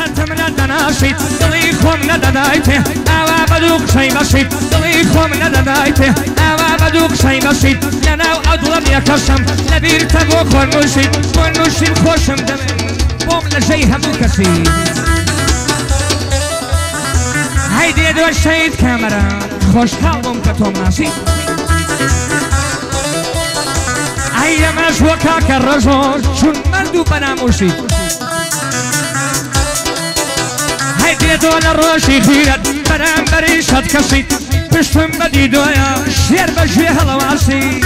هاتم ندناشید دلی خوم ندادایته آوا بدوق شی باشید دلی خوم ندادایته آوا بدوق شی باشید لناو عضلم یکشم لبیر تبو خورنوشید خورنوشید خوشم دمه بوم لجی همو کسی هیدی دو شید کامرا خوشحال بوم که تو مناسید ایمش وکا که رجل چون مردو بناموشید هیدی دو نروشی خیرت برام بریشت کشید پشتم بدی دویا شیر بجوی هلواسی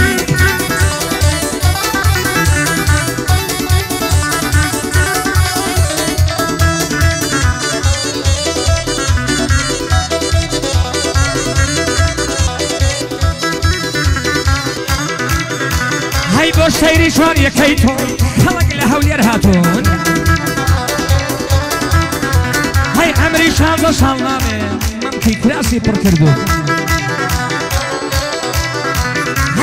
هی با شیری شان یکی تو خلق لحولیر هاتون هی عمری شانزا سالنامه ممکی کلاسی پر کردو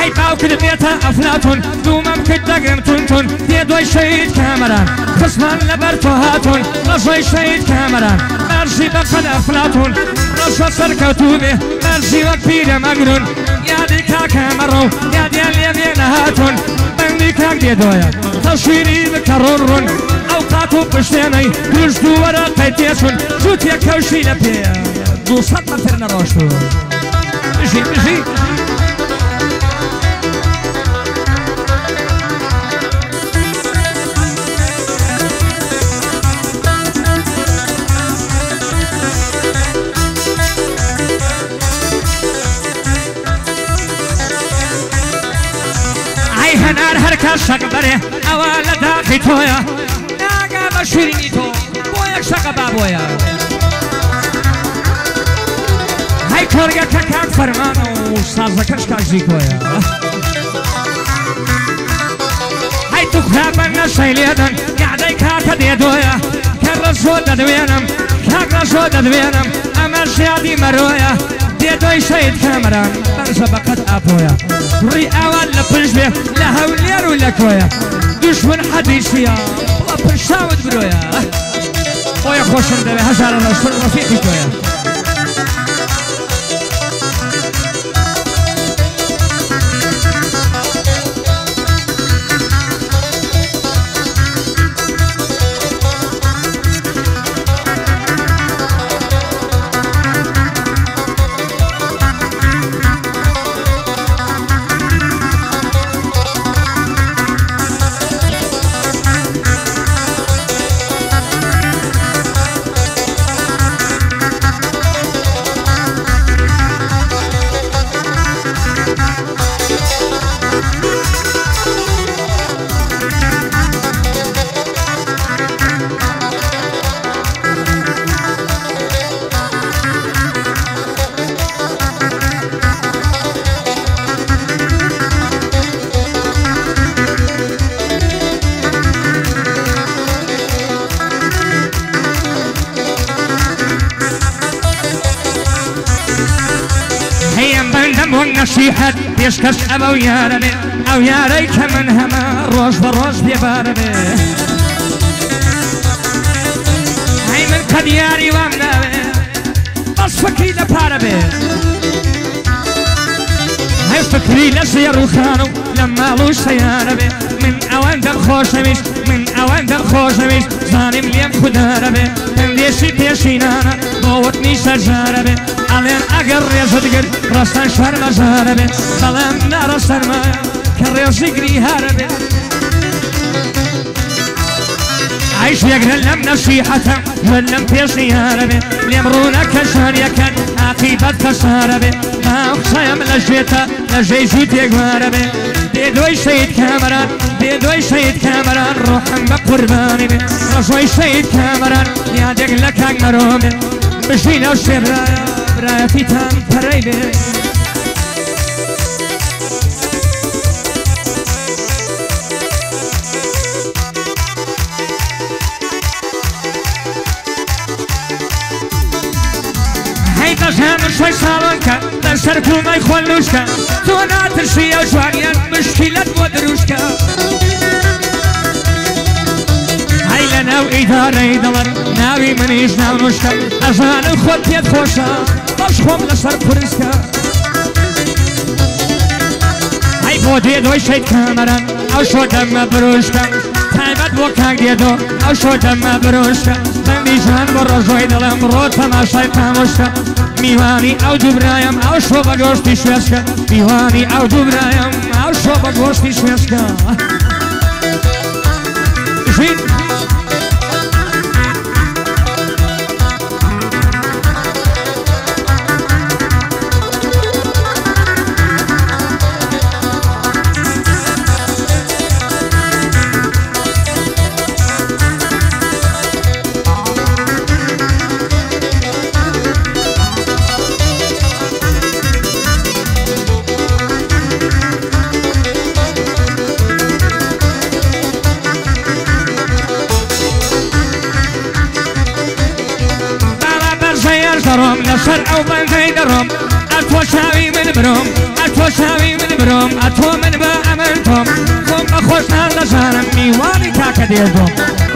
هی باو کدمیتا افلاتون دو ممکن دگرم تون تون دیدوی شهید کامران خسمان لبر تو هاتون رشوی شهید کامران مرشی بقد افلاتون رشو سرکتو به مرشی وقت پیرم اگرون یادی که کامرو یادی الیمین هاتون بندی که دیدویا تشویری بکرورون اوقاتو پشتینی دوش دوورا قیتیشون جوت یک کوشی لپی 200 متر نراشتو بشی بشی هنر هر کس شق بره اول داخی تویا ناگا بشیرینی تو بویک شق بابویا هی کرگه که کم فرمانو سازکش کشی کویا هی تو خرابن نشیلیدن یادی کاتا دیدویا که رسو ددوینم که رسو ددوینم امر شیادی مرویا دیدوی شهید کامران برزا بقت آبویا ری اول لپش به لحولیر و لکویا دشمن حدیثیا بلا پرشاود برویا اویا خوشم دوی هزار رسول رفیقی کویا نصيحة يشكس أبو ياربي أو ياريك من هما روش بروش بيباربي هاي من قد ياري وامنابي بس فكري لباربي هاي فكري لسيرو خانو لما لوش سياربي من أوان دم خوشميش من أوان دم خوشميش ظالم ليم خداربي تنديشي بيشينانا بوتني سجاربي علين أقر يزدقر رستان شرم زاربي سلام نارستان ما كريز يقري هاربي عيش يقرأ لم نصيحة ولم بيصي هاربي ليمرونا كسار يكن عقيبة كساربي ما أقصيم لجيتا لجي جوت يقواربي ديدوي شهيد كامران ديدوي شهيد كامران روحم بقرباني بي رجوي شهيد كامران يادق لك أقمرومي بشينا وشرايا برايا في تام بريبي شوي صالونكا لسركو ما يخلوشكا تونا ترشيا وجوانيا مشكلة ودروشكا هاي لنا وإدارة دلر ناوي منيش ناو نشكا أجان الخود بيد خوشا بشخوم لسر فرسكا هاي بودي دوي شيد كامران أو شو دم بروشكا تايبت بوكاك ديدو أو شو دم بروشكا بندي جان برزوي دلم رو تماشاي تاموشكا میوانی او دوبرایم او شو بگوشتی شوشکا میوانی او دوبرایم او شو بگوشتی شوشکا جین درم لشر او بنزي درم اتو شاوي من بروم اتو شاوي من بروم اتو من بأمنتم قم اخوشنا لجانم ميواني كاكا ديدوم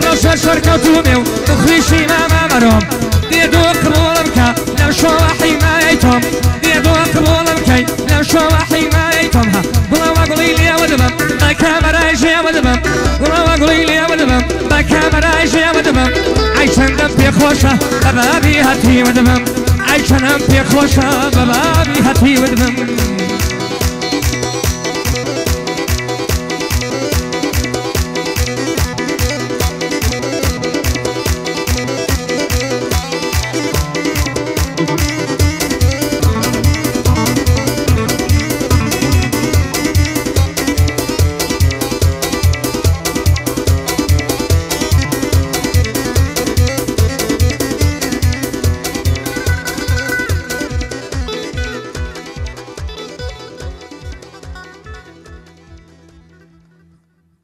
روش شركتو ميو تخريشي ما مروم ديدو قبولم كا لو شو حمايتهم ديدو قبولم كي لو شو حمايتهم ها قلوا قولي لي ودبم بكاميرا يجي ودبم قلوا قولي لي ودبم بكاميرا يجي ودبم عيشن دم في خوشة ببابي هاتي ودبم عيشن دم في خوشة ببابي هاتي ودبم